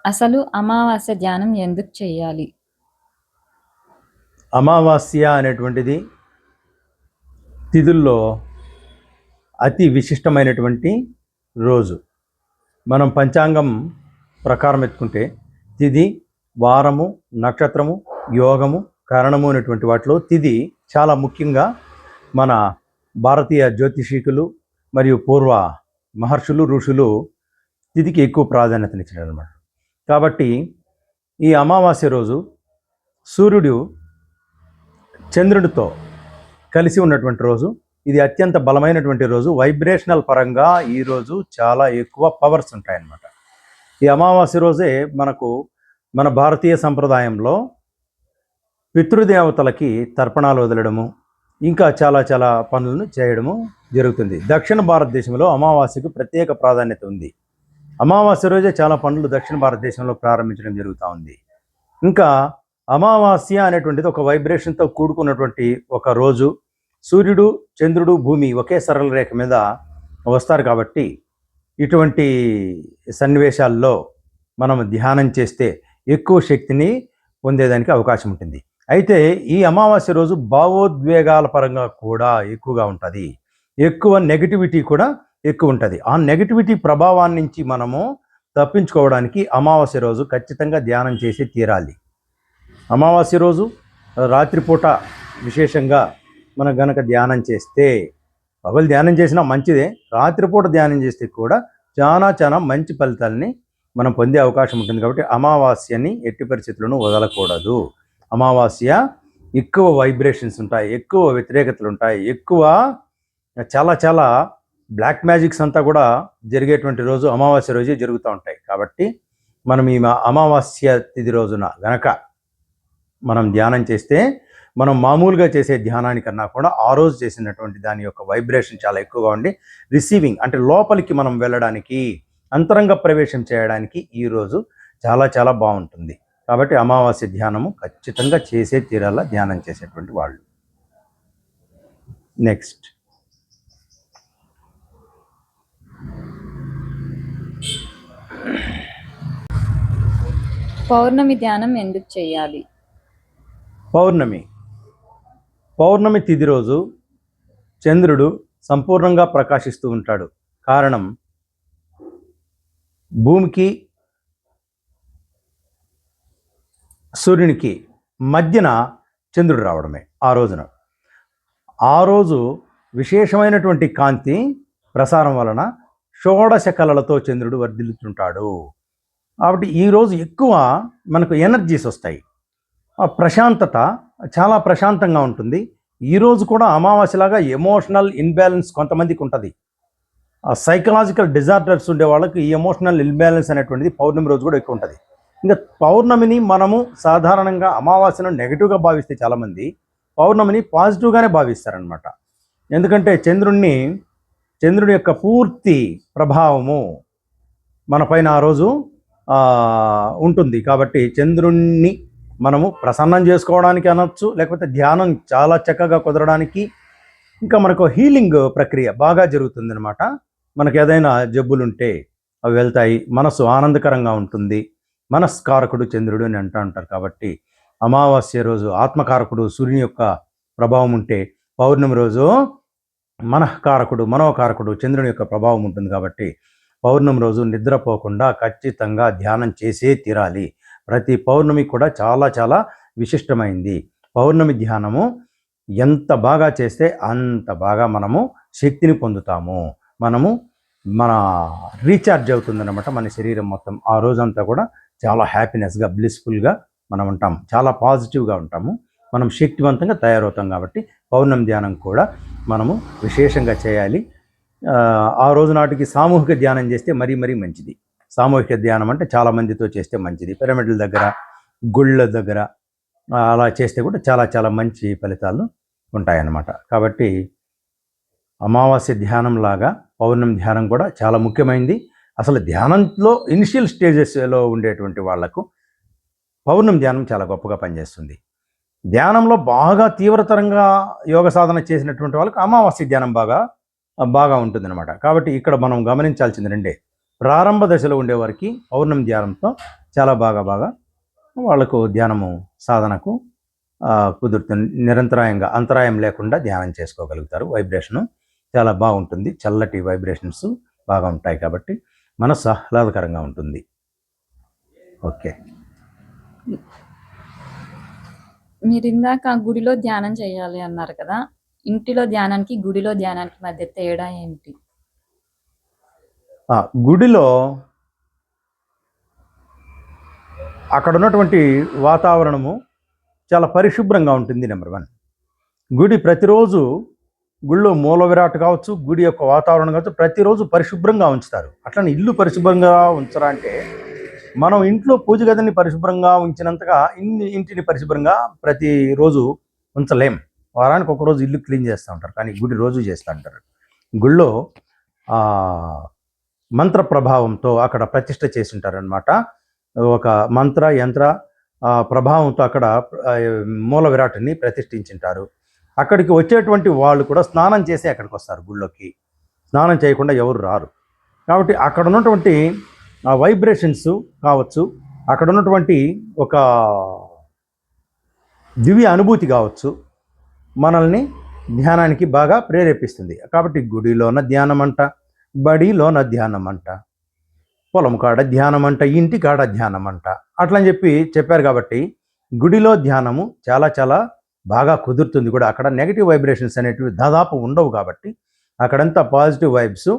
అసలు అమావాస్య ధ్యానం ఎందుకు చేయాలి? అమావాస్య అనేటువంటిది తిథుల్లో అతి విశిష్టమైనటువంటి రోజు. మనం పంచాంగం ప్రకారం ఎత్తుకుంటే తిథి, వారము, నక్షత్రము, యోగము, కరణము అనేటువంటి వాటిలో తిథి చాలా ముఖ్యంగా మన భారతీయ జ్యోతిషికులు మరియు పూర్వ మహర్షులు, ఋషులు తిథికి ఎక్కువ ప్రాధాన్యతనిచ్చారు అన్నమాట. కాబట్టి ఈ అమావాస్య రోజు సూర్యుడు చంద్రుడితో కలిసి ఉన్నటువంటి రోజు. ఇది అత్యంత బలమైనటువంటి రోజు. వైబ్రేషనల్ పరంగా ఈరోజు చాలా ఎక్కువ పవర్స్ ఉంటాయన్నమాట. ఈ అమావాస్య రోజే మన భారతీయ సంప్రదాయంలో పితృదేవతలకి తర్పణాలు వదలడము, ఇంకా చాలా చాలా పనులను చేయడము జరుగుతుంది. దక్షిణ భారతదేశంలో అమావాస్యకు ప్రత్యేక ప్రాధాన్యత ఉంది. అమావాస్య రోజే చాలా పనులు దక్షిణ భారతదేశంలో ప్రారంభించడం జరుగుతూ ఉంది. ఇంకా అమావాస్య అనేటువంటిది ఒక వైబ్రేషన్తో కూడుకున్నటువంటి ఒక రోజు. సూర్యుడు, చంద్రుడు, భూమి ఒకే సరళ రేఖ మీద వస్తారు కాబట్టి ఇటువంటి సన్నివేశాల్లో మనం ధ్యానం చేస్తే ఎక్కువ శక్తిని పొందేదానికి అవకాశం ఉంటుంది. అయితే ఈ అమావాస్య రోజు భావోద్వేగాల పరంగా కూడా ఎక్కువగా ఉంటుంది. ఎక్కువ నెగిటివిటీ కూడా ఎక్కువ ఉంటుంది. ఆ నెగిటివిటీ ప్రభావాన్ని నుంచి మనము తప్పించుకోవడానికి అమావాస్య రోజు ఖచ్చితంగా ధ్యానం చేసి తీరాలి. అమావాస్య రోజు రాత్రిపూట విశేషంగా మనం గనక ధ్యానం చేస్తే, పగలు ధ్యానం చేసినా మంచిదే, రాత్రిపూట ధ్యానం చేస్తే కూడా చాలా చాలా మంచి ఫలితాలని మనం పొందే అవకాశం ఉంటుంది. కాబట్టి అమావాస్యని ఎట్టి పరిస్థితులను వదలకూడదు. అమావాస్య ఎక్కువ వైబ్రేషన్స్ ఉంటాయి, ఎక్కువ వ్యతిరేకతలు ఉంటాయి, ఎక్కువ చాలా చాలా బ్లాక్ మ్యాజిక్స్ అంతా కూడా జరిగేటువంటి రోజు అమావాస్య రోజే జరుగుతూ ఉంటాయి. కాబట్టి మనం ఈ అమావాస్య తిథి రోజున గనక మనం ధ్యానం చేస్తే, మనం మామూలుగా చేసే ధ్యానానికన్నా కూడా ఆ రోజు చేసినటువంటి దాని యొక్క వైబ్రేషన్ చాలా ఎక్కువగా ఉండి రిసీవింగ్ అంటే లోపలికి మనం వెళ్ళడానికి, అంతరంగ ప్రవేశం చేయడానికి ఈరోజు చాలా చాలా బాగుంటుంది. కాబట్టి అమావాస్య ధ్యానము ఖచ్చితంగా చేసే తీరాల ధ్యానం చేసేటువంటి వాళ్ళు. నెక్స్ట్, పౌర్ణమి ధ్యానం ఎందుకు చేయాలి? పౌర్ణమి తిథి రోజు చంద్రుడు సంపూర్ణంగా ప్రకాశిస్తూ ఉంటాడు. కారణం భూమికి సూర్యునికి మధ్యన చంద్రుడు రావడమే ఆ రోజు విశేషమైనటువంటి కాంతి ప్రసారం వలన షోడశ కళలతో చంద్రుడు వర్ధిల్లుతుంటాడు. కాబట్టి ఈరోజు ఎక్కువ మనకు ఎనర్జీస్ వస్తాయి, ప్రశాంతత చాలా ప్రశాంతంగా ఉంటుంది. ఈరోజు కూడా అమావాస్యలాగా ఎమోషనల్ ఇన్బ్యాలెన్స్ కొంతమందికి ఉంటుంది. సైకలాజికల్ డిజార్డర్స్ ఉండే వాళ్ళకి ఈ ఎమోషనల్ ఇన్బ్యాలెన్స్ అనేటువంటిది పౌర్ణమి రోజు కూడా ఎక్కువ ఉంటుంది. ఇంకా పౌర్ణమిని మనము సాధారణంగా అమావాస్యను నెగిటివ్గా భావిస్తే చాలామంది పౌర్ణమిని పాజిటివ్గానే భావిస్తారనమాట. ఎందుకంటే చంద్రుడి యొక్క పూర్తి ప్రభావము మన పైన ఆ రోజు ఉంటుంది. కాబట్టి చంద్రుణ్ణి మనము ప్రసన్నం చేసుకోవడానికి అనొచ్చు, లేకపోతే ధ్యానం చాలా చక్కగా కుదరడానికి, ఇంకా మనకు హీలింగ్ ప్రక్రియ బాగా జరుగుతుంది అనమాట. మనకు ఏదైనా జబ్బులుంటే అవి వెళ్తాయి, మనసు ఆనందకరంగా ఉంటుంది. మనస్కారకుడు చంద్రుడు అని అంటూ ఉంటారు. కాబట్టి అమావాస్య రోజు ఆత్మకారకుడు సూర్యుని యొక్క ప్రభావం ఉంటే, పౌర్ణమి రోజు మనఃకారకుడు మనోకారకుడు చంద్రుని యొక్క ప్రభావం ఉంటుంది. కాబట్టి పౌర్ణమి రోజు నిద్రపోకుండా ఖచ్చితంగా ధ్యానం చేసే తీరాలి. ప్రతి పౌర్ణమి కూడా చాలా చాలా విశిష్టమైంది. పౌర్ణమి ధ్యానము ఎంత బాగా చేస్తే అంత బాగా మనము శక్తిని పొందుతాము. మన రీఛార్జ్ అవుతుందన్నమాట మన శరీరం మొత్తం. ఆ రోజంతా కూడా చాలా హ్యాపీనెస్గా, బ్లిస్ఫుల్గా మనం ఉంటాం, చాలా పాజిటివ్గా ఉంటాము, మనం శక్తివంతంగా తయారవుతాం. కాబట్టి పౌర్ణమి ధ్యానం కూడా మనము విశేషంగా చేయాలి. ఆ రోజు నాటికి సామూహిక ధ్యానం చేస్తే మరీ మంచిది. సామూహిక ధ్యానం అంటే చాలా మందితో చేస్తే మంచిది. పిరమిడ్ల దగ్గర, గుళ్ళ దగ్గర అలా చేస్తే కూడా చాలా చాలా మంచి ఫలితాలు ఉంటాయన్నమాట. కాబట్టి అమావాస్య ధ్యానం లాగా పౌర్ణమి ధ్యానం కూడా చాలా ముఖ్యమైనది. అసలు ధ్యానంలో ఇనిషియల్ స్టేజెస్లో ఉండేటువంటి వాళ్లకు పౌర్ణమి ధ్యానం చాలా గొప్పగా పనిచేస్తుంది. ధ్యానంలో బాగా తీవ్రతరంగా యోగ సాధన చేసినటువంటి వాళ్ళకి అమావాస్య ధ్యానం బాగా ఉంటుందన్నమాట. కాబట్టి ఇక్కడ మనం గమనించాల్సింది రెండే. ప్రారంభ దశలో ఉండేవారికి పౌర్ణమి ధ్యానంతో చాలా బాగా వాళ్ళకు ధ్యానము సాధనకు కుదురుతుంది. నిరంతరాయంగా అంతరాయం లేకుండా ధ్యానం చేసుకోగలుగుతారు. వైబ్రేషను చాలా బాగుంటుంది. చల్లటి వైబ్రేషన్స్ బాగా ఉంటాయి కాబట్టి మనసు ఆహ్లాదకరంగా ఉంటుంది. ఓకే. మీరు ఇందాక గుడిలో ధ్యానం చేయాలి అన్నారు కదా, ఇంటిలో ధ్యానానికి గుడిలో ధ్యానానికి మధ్య తేడా ఏంటి? గుడిలో అక్కడ ఉన్నటువంటి వాతావరణము చాలా పరిశుభ్రంగా ఉంటుంది. నెంబర్ 1. గుడి ప్రతిరోజు గుడిలో మూల విరాట్ కావచ్చు, గుడి యొక్క వాతావరణం కావచ్చు, ప్రతిరోజు పరిశుభ్రంగా ఉంచుతారు. అట్లనే ఇల్లు పరిశుభ్రంగా ఉంచరా అంటే, మనం ఇంట్లో పూజ గదిని పరిశుభ్రంగా ఉంచినంతగా ఇంటిని పరిశుభ్రంగా ప్రతిరోజు ఉంచలేం. వారానికి ఒకరోజు ఇల్లు క్లీన్ చేస్తూ ఉంటారు, కానీ గుడి రోజు చేస్తూ ఉంటారు. గుళ్ళో మంత్ర ప్రభావంతో అక్కడ ప్రతిష్ఠ చేసి ఉంటారనమాట. ఒక మంత్ర యంత్ర ప్రభావంతో అక్కడ మూల విరాట్ని ప్రతిష్ఠించుంటారు. అక్కడికి వచ్చేటువంటి వాళ్ళు కూడా స్నానం చేసి అక్కడికి వస్తారు. గుళ్ళోకి స్నానం చేయకుండా ఎవరు రారు. కాబట్టి అక్కడ ఉన్నటువంటి వైబ్రేషన్స్ కావచ్చు, అక్కడ ఉన్నటువంటి ఒక దివ్య అనుభూతి కావచ్చు, మనల్ని ధ్యానానికి బాగా ప్రేరేపిస్తుంది. కాబట్టి గుడిలోన ధ్యానం అంట, బడిలోన ధ్యానం అంట, పొలం కాడ ధ్యానం అంట, ఇంటి కాడ ధ్యానం అంట, అట్లని చెప్పారు. కాబట్టి గుడిలో ధ్యానము చాలా బాగా కుదురుతుంది కూడా. అక్కడ నెగిటివ్ వైబ్రేషన్స్ అనేటివి దాదాపు ఉండవు. కాబట్టి అక్కడంతా పాజిటివ్ వైబ్స్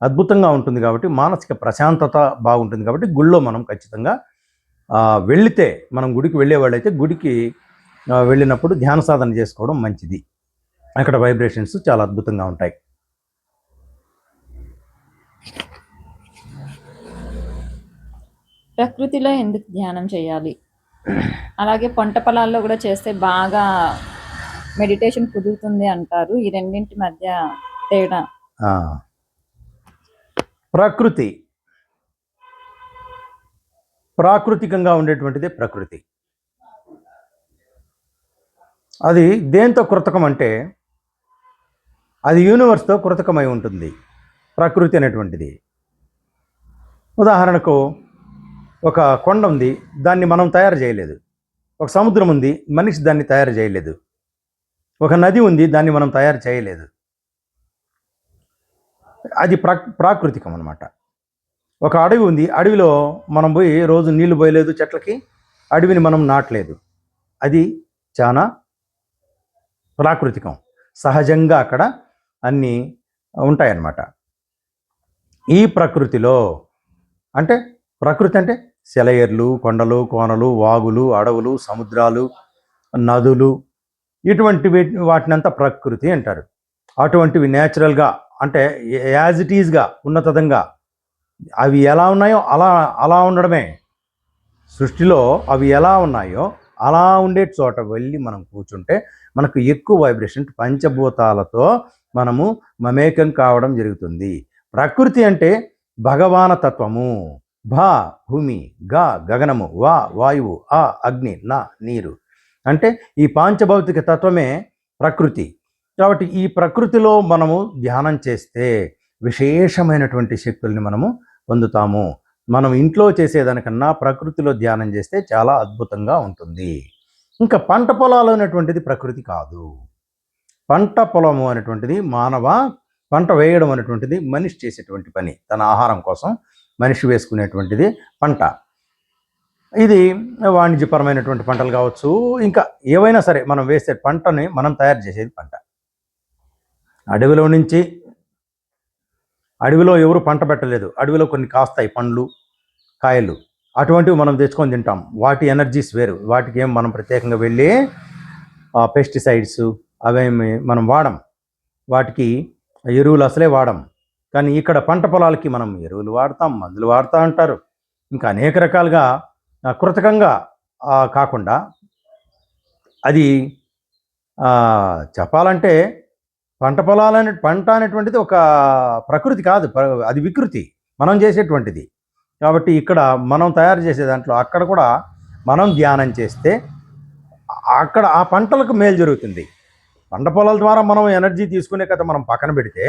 అద్భుతంగా ఉంటుంది. కాబట్టి మానసిక ప్రశాంతత బాగుంటుంది. కాబట్టి గుళ్ళో మనం ఖచ్చితంగా వెళితే, మనం గుడికి వెళ్ళేవాళ్ళైతే గుడికి వెళ్ళినప్పుడు ధ్యాన సాధన చేసుకోవడం మంచిది. అక్కడ వైబ్రేషన్స్ చాలా అద్భుతంగా ఉంటాయి. ప్రకృతిలో ఎందుకు ధ్యానం చేయాలి? అలాగే పంట పొలాల్లో కూడా చేస్తే బాగా మెడిటేషన్ కుదురుతుంది అంటారు. ఈ రెండింటి మధ్య తేడా? ప్రాకృతికంగా ఉండేటువంటిదే ప్రకృతి. అది దేంతో కృతకం అంటే, అది యూనివర్స్తో కృతకమై ఉంటుంది ప్రకృతి అనేటువంటిది. ఉదాహరణకు ఒక కొండ ఉంది, దాన్ని మనం తయారు చేయలేదు. ఒక సముద్రం ఉంది, మనిషి దాన్ని తయారు చేయలేదు. ఒక నది ఉంది, దాన్ని మనం తయారు చేయలేదు. అది ప్రాకృతికం అన్నమాట. ఒక అడవి ఉంది, అడవిలో మనం పోయి రోజు నీళ్లు పోయలేదు చెట్లకి, అడవిని మనం నాటలేదు. అది చాలా ప్రాకృతికం. సహజంగా అక్కడ అన్నీ ఉంటాయన్నమాట. ఈ ప్రకృతిలో అంటే, ప్రకృతి అంటే సెలయేర్లు, కొండలు, కోనలు, వాగులు, అడవులు, సముద్రాలు, నదులు, ఇటువంటి వాటినంతా ప్రకృతి అంటారు. అటువంటివి న్యాచురల్గా అంటే యాజ్ ఇట్ ఈజ్గా ఉన్నతంగా అవి ఎలా ఉన్నాయో అలా ఉండడమే. సృష్టిలో అవి ఎలా ఉన్నాయో అలా ఉండే చోట వెళ్ళి మనం కూర్చుంటే మనకు ఎక్కువ వైబ్రేషన్, పంచభూతాలతో మనము మమేకం కావడం జరుగుతుంది. ప్రకృతి అంటే భగవాన తత్వము. భా భూమి, గా గగనము, వా వాయువు, ఆ అగ్ని, నా నీరు, అంటే ఈ పాంచభౌతిక తత్వమే ప్రకృతి. కాబట్టి ఈ ప్రకృతిలో మనము ధ్యానం చేస్తే విశేషమైనటువంటి శక్తుల్ని మనము పొందుతాము. మనం ఇంట్లో చేసేదానికన్నా ప్రకృతిలో ధ్యానం చేస్తే చాలా అద్భుతంగా ఉంటుంది. ఇంకా పంట పొలాలు అనేటువంటిది ప్రకృతి కాదు. పంట పొలము అనేటువంటిది పంట వేయడం అనేటువంటిది మనిషి చేసేటువంటి పని. తన ఆహారం కోసం మనిషి వేసుకునేటువంటిది పంట. ఇది వాణిజ్యపరమైనటువంటి పంటలు కావచ్చు, ఇంకా ఏవైనా సరే మనం వేసే పంటని మనం తయారు చేసేది పంట. అడవిలో ఎవరు పంట పెట్టలేదు. అడవిలో కొన్ని కాస్తాయి పండ్లు, కాయలు, అటువంటివి మనం తెచ్చుకొని తింటాం. వాటి ఎనర్జీస్ వేరు. వాటికి ఏం మనం ప్రత్యేకంగా వెళ్ళి పెస్టిసైడ్స్ అవేమి మనం వాడం, వాటికి ఎరువులు అసలే వాడం. కానీ ఇక్కడ పంట పొలాలకి మనం ఎరువులు వాడతాం, మందులు వాడుతూ అంటారు. ఇంకా అనేక రకాలుగా కృతకంగా కాకుండా, అది చెప్పాలంటే పంట అనేటువంటిది ఒక ప్రకృతి కాదు, అది వికృతి, మనం చేసేటువంటిది. కాబట్టి ఇక్కడ మనం తయారు చేసే దాంట్లో అక్కడ కూడా మనం ధ్యానం చేస్తే అక్కడ ఆ పంటలకు మేలు జరుగుతుంది. పంట పొలాల ద్వారా మనం ఎనర్జీ తీసుకునే కదా మనం పక్కన పెడితే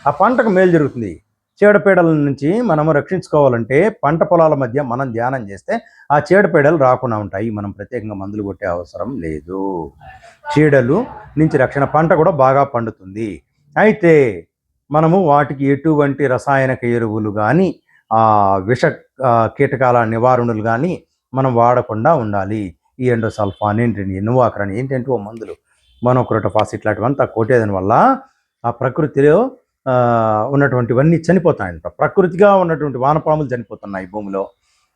ఆ పంటకు మేలు జరుగుతుంది. చీడపీడల నుంచి మనము రక్షించుకోవాలంటే పంట పొలాల మధ్య మనం ధ్యానం చేస్తే ఆ చీడపీడలు రాకుండా ఉంటాయి. మనం ప్రత్యేకంగా మందులు కొట్టే అవసరం లేదు. చీడలు నుంచి రక్షణ, పంట కూడా బాగా పండుతుంది. అయితే మనము వాటికి ఎటువంటి రసాయనిక ఎరువులు కానీ విష కీటకాల నివారణలు కానీ మనం వాడకుండా ఉండాలి. ఈ ఎండోసల్ఫాన్ ఏంటండి, ఎన్నువాకరని ఏంటంటే ఓ మందులు, మోనోక్రోటోఫాస్ ఇట్లాంటివంతా కొట్టేదాని వల్ల ఆ ప్రకృతిలో ఉన్నటువంటివన్నీ చనిపోతాయంట. ప్రకృతిగా ఉన్నటువంటి వానపాములు చనిపోతున్నాయి భూమిలో.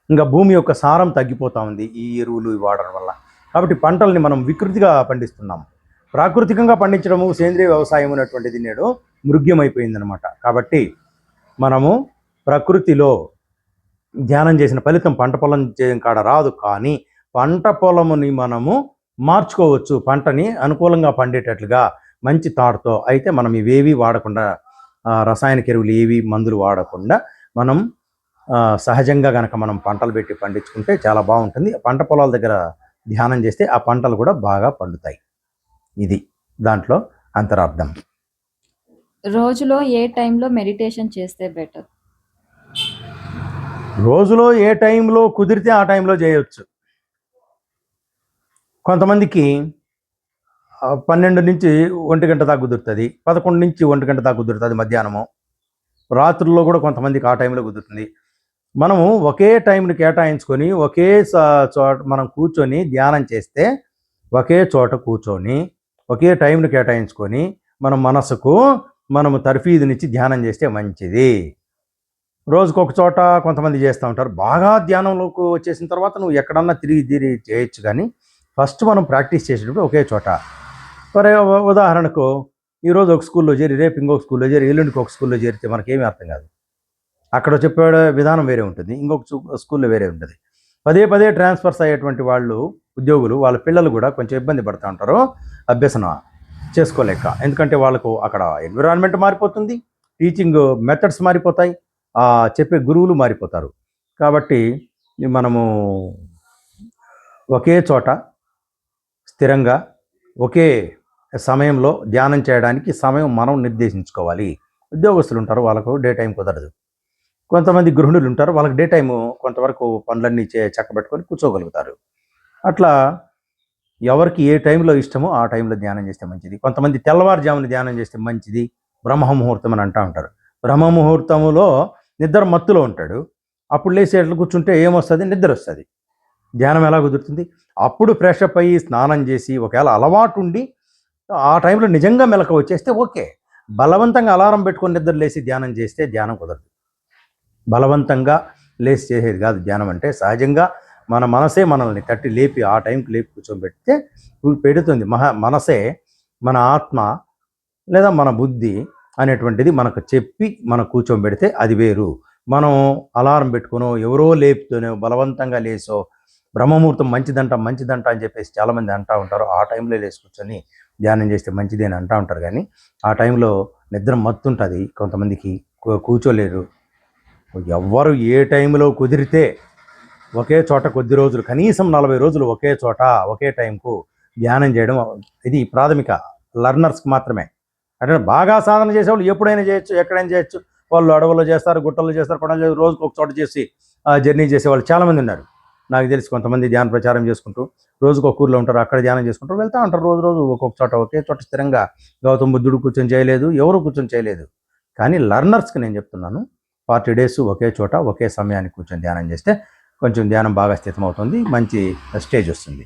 ఇంకా భూమి యొక్క సారం తగ్గిపోతూ ఉంది ఈ ఎరువులు వాడడం వల్ల. కాబట్టి పంటల్ని మనం వికృతిగా పండిస్తున్నాం. ప్రాకృతికంగా పండించడము, సేంద్రియ వ్యవసాయం అనేటువంటిది నేడు మృగ్యమైపోయిందనమాట. కాబట్టి మనము ప్రకృతిలో ధ్యానం చేసిన ఫలితం పంట పొలం చేయడం కాడ రాదు, కానీ పంట పొలముని మనము మార్చుకోవచ్చు పంటని అనుకూలంగా పండేటట్లుగా మంచి తాడుతో. అయితే మనం ఇవేవి వాడకుండా, రసాయనిక ఎరువులు ఏవి మందులు వాడకుండా మనం సహజంగా గనక మనం పంటలు పెట్టి పండించుకుంటే చాలా బాగుంటుంది. పంట పొలాల దగ్గర ధ్యానం చేస్తే ఆ పంటలు కూడా బాగా పండుతాయి. ఇది దాంట్లో అంతరార్థం. రోజులో ఏ టైంలో మెడిటేషన్ చేస్తే బెటర్? రోజులో ఏ టైంలో కుదిరితే ఆ టైంలో చేయొచ్చు. కొంతమందికి 12 నుంచి 1 గంట దాకా కుదురుతుంది, 11 నుంచి 1 గంట దాకా కుదురుతుంది మధ్యాహ్నము. రాత్రుల్లో కూడా కొంతమందికి ఆ టైంలో కుదురుతుంది. మనము ఒకే టైంని కేటాయించుకొని ఒకే చోట మనం కూర్చొని ధ్యానం చేస్తే, ఒకే చోట కూర్చొని ఒకే టైంని కేటాయించుకొని మన మనసుకు మనము తర్ఫీదునిచ్చి ధ్యానం చేస్తే మంచిది. రోజుకొక చోట కొంతమంది చేస్తూ ఉంటారు. బాగా ధ్యానంలోకి వచ్చేసిన తర్వాత నువ్వు ఎక్కడన్నా తిరిగి చేయొచ్చు, కానీ ఫస్ట్ మనం ప్రాక్టీస్ చేసేటప్పుడు ఒకే చోట. ఉదాహరణకు ఈరోజు ఒక స్కూల్లో చేరి, రేపు ఇంకొక స్కూల్లో చేరి, ఎల్లుండికి ఒక స్కూల్లో చేరితే మనకేమీ అర్థం కాదు. అక్కడ చెప్పే విధానం వేరే ఉంటుంది, ఇంకొక స్కూల్లో వేరే ఉంటుంది. పదే పదే ట్రాన్స్ఫర్స్ అయ్యేటువంటి వాళ్ళు, ఉద్యోగులు, వాళ్ళ పిల్లలు కూడా కొంచెం ఇబ్బంది పడుతూ ఉంటారు అభ్యసన చేసుకోలేక. ఎందుకంటే వాళ్ళకు అక్కడ ఎన్విరాన్మెంట్ మారిపోతుంది, టీచింగ్ మెథడ్స్ మారిపోతాయి, చెప్పే గురువులు మారిపోతారు. కాబట్టి మనము ఒకే చోట స్థిరంగా ఒకే సమయంలో ధ్యానం చేయడానికి సమయం మనం నిర్దేశించుకోవాలి. ఉద్యోగస్తులు ఉంటారు, వాళ్ళకు డే టైం కుదరదు. కొంతమంది గృహిణులు ఉంటారు, వాళ్ళకి డే టైము కొంతవరకు పనులన్నీ చక్కబెట్టుకొని కూర్చోగలుగుతారు. అట్లా ఎవరికి ఏ టైంలో ఇష్టమో ఆ టైంలో ధ్యానం చేస్తే మంచిది. కొంతమంది తెల్లవారుజామున ధ్యానం చేస్తే మంచిది, బ్రహ్మముహూర్తం అని అంటూ ఉంటారు. బ్రహ్మముహూర్తములో నిద్ర మత్తులో ఉంటాడు, అప్పుడు లేచి ఎట్లా కూర్చుంటే ఏమొస్తుంది? నిద్ర వస్తుంది. ధ్యానం ఎలా కుదురుతుంది? అప్పుడు ఫ్రెషప్ అయ్యి స్నానం చేసి, ఒకవేళ అలవాటు ఉండి ఆ టైంలో నిజంగా మెలకువ వచ్చేస్తే ఓకే. బలవంతంగా అలారం పెట్టుకొని నిద్ర లేచి ధ్యానం చేస్తే ధ్యానం కుదరదు. బలవంతంగా లేచి చేసేది కాదు ధ్యానం అంటే. సహజంగా మన మనసే మనల్ని తట్టి లేపి ఆ టైంకి లేపి కూర్చోబెడితే పెడుతుంది. మనసే, మన ఆత్మ లేదా మన బుద్ధి అనేటువంటిది మనకు చెప్పి మనం కూర్చోబెడితే అది వేరు. మనం అలారం పెట్టుకునో, ఎవరో లేపుతూనో, బలవంతంగా లేసో, బ్రహ్మముహూర్తం మంచిదంట అని చెప్పేసి చాలామంది అంటూ ఉంటారు. ఆ టైంలో లేచి కూర్చొని ధ్యానం చేస్తే మంచిది అని అంటూ ఉంటారు, కానీ ఆ టైంలో నిద్ర మత్తుంటుంది, కొంతమందికి కూర్చోలేరు. ఎవ్వరు ఏ టైంలో కుదిరితే ఒకే చోట కొద్ది రోజులు, కనీసం 40 రోజులు ఒకే చోట ఒకే టైంకు ధ్యానం చేయడం, ఇది ప్రాథమిక లర్నర్స్కి మాత్రమే. అంటే బాగా సాధన చేసేవాళ్ళు ఎప్పుడైనా చేయొచ్చు, ఎక్కడైనా చేయొచ్చు. వాళ్ళు అడవుల్లో చేస్తారు, గుట్టల్లో చేస్తారు, కొండలు రోజుకు ఒక చోట చేసి జర్నీ చేసేవాళ్ళు చాలామంది ఉన్నారు. నాకు తెలిసి కొంతమంది ధ్యాన ప్రచారం చేసుకుంటూ రోజుకు ఒక ఊర్లో ఉంటారు, అక్కడ ధ్యానం చేసుకుంటూ వెళ్తూ ఉంటారు. రోజు ఒక్కొక్క చోట ఒకే చోట స్థిరంగా గౌతమ బుద్ధుడు కూర్చొని చేయలేదు, ఎవరు కూర్చొని చేయలేదు. కానీ లర్నర్స్కి నేను చెప్తున్నాను, 40 days ఒకే చోట ఒకే సమయానికి కూర్చొని ధ్యానం చేస్తే కొంచెం ధ్యానం బాగా స్థితమవుతుంది, మంచి స్టేజ్ వస్తుంది.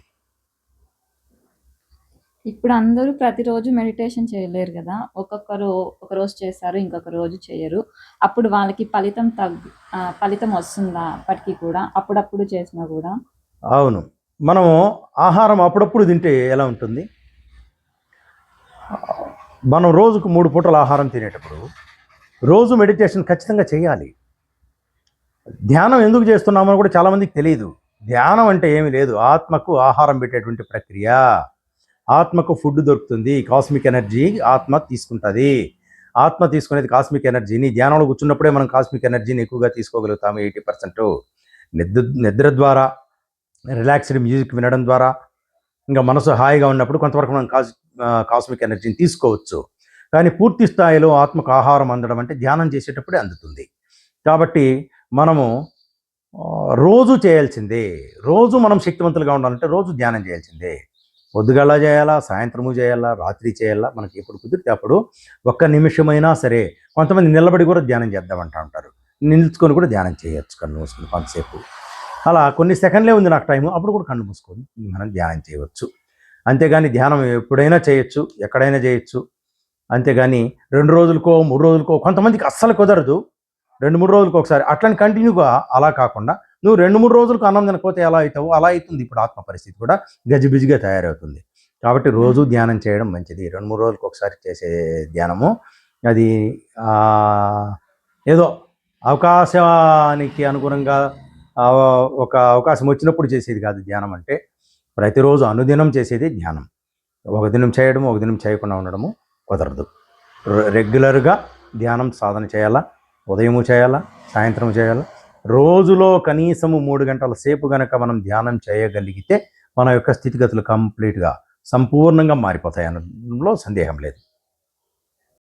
ఇప్పుడు అందరూ ప్రతిరోజు మెడిటేషన్ చేయలేరు కదా. ఒక్కొక్కరు ఒక రోజు చేస్తారు, ఇంకొక రోజు చేయరు. అప్పుడు వాళ్ళకి ఫలితం వస్తుందా అప్పటికి కూడా, అప్పుడప్పుడు చేసినా కూడా? అవును, మనము ఆహారం అప్పుడప్పుడు తింటే ఎలా ఉంటుంది? మనం రోజుకు 3 పూటల ఆహారం తినేటప్పుడు రోజు మెడిటేషన్ ఖచ్చితంగా చేయాలి. ధ్యానం ఎందుకు చేస్తున్నామో కూడా చాలామందికి తెలియదు. ధ్యానం అంటే ఏమీ లేదు, ఆత్మకు ఆహారం పెట్టేటువంటి ప్రక్రియ. ఆత్మకు ఫుడ్ దొరుకుతుంది, కాస్మిక్ ఎనర్జీ ఆత్మ తీసుకుంటుంది. ఆత్మ తీసుకునేది కాస్మిక్ ఎనర్జీని. ధ్యానంలో కూర్చున్నప్పుడే మనం కాస్మిక్ ఎనర్జీని ఎక్కువగా తీసుకోగలుగుతాము. 80% నిద్ర ద్వారా, రిలాక్స్డ్ మ్యూజిక్ వినడం ద్వారా, ఇంకా మనసు హాయిగా ఉన్నప్పుడు కొంతవరకు మనం కాస్మిక్ ఎనర్జీని తీసుకోవచ్చు. కానీ పూర్తి స్థాయిలో ఆత్మకు ఆహారం అందడం అంటే ధ్యానం చేసేటప్పుడే అందుతుంది. కాబట్టి మనము రోజు చేయాల్సిందే. రోజు మనం శక్తివంతులుగా ఉండాలంటే రోజు ధ్యానం చేయాల్సిందే. పొద్దుగాల చేయాలా, సాయంత్రము చేయాలా, రాత్రి చేయాలా, మనకి ఎప్పుడు కుదిరితే అప్పుడు ఒక్క నిమిషమైనా సరే. కొంతమంది నిలబడి కూడా ధ్యానం చేద్దామంటా ఉంటారు. నిల్చుకొని కూడా ధ్యానం చేయొచ్చు కళ్ళు మూసుకొని కొంతసేపు. అలా కొన్ని సెకండ్లే ఉంది నాకు టైము, అప్పుడు కూడా కళ్ళు మూసుకొని మనం ధ్యానం చేయవచ్చు. అంతేగాని ధ్యానం ఎప్పుడైనా చేయొచ్చు, ఎక్కడైనా చేయొచ్చు. అంతేగాని 2 రోజులకో 3 రోజులకో, కొంతమందికి అస్సలు కుదరదు. 2, 3 రోజులకు ఒకసారి అట్లని కంటిన్యూగా అలా కాకుండా నువ్వు 2, 3 రోజులకు అన్నం తినకపోతే ఎలా అవుతావు, అలా అవుతుంది ఇప్పుడు ఆత్మ పరిస్థితి కూడా గజిబిజిగా తయారవుతుంది. కాబట్టి రోజు ధ్యానం చేయడం మంచిది. 2, 3 రోజులకు ఒకసారి చేసే ధ్యానము అది ఏదో అవకాశానికి అనుగుణంగా ఒక అవకాశం వచ్చినప్పుడు చేసేది కాదు ధ్యానం అంటే. ప్రతిరోజు అనుదినం చేసేది ధ్యానం. ఒక దినం చేయడము, ఒక దినం చేయకుండా ఉండడము కుదరదు. రెగ్యులర్గా ధ్యానం సాధన చేయాలా. ఉదయము చేయాలా, సాయంత్రం చేయాలా. రోజులో కనీసము 3 గంటల సేపు గనక మనం ధ్యానం చేయగలిగితే మన యొక్క స్థితిగతులు కంప్లీట్గా సంపూర్ణంగా మారిపోతాయి అనడంలో సందేహం లేదు.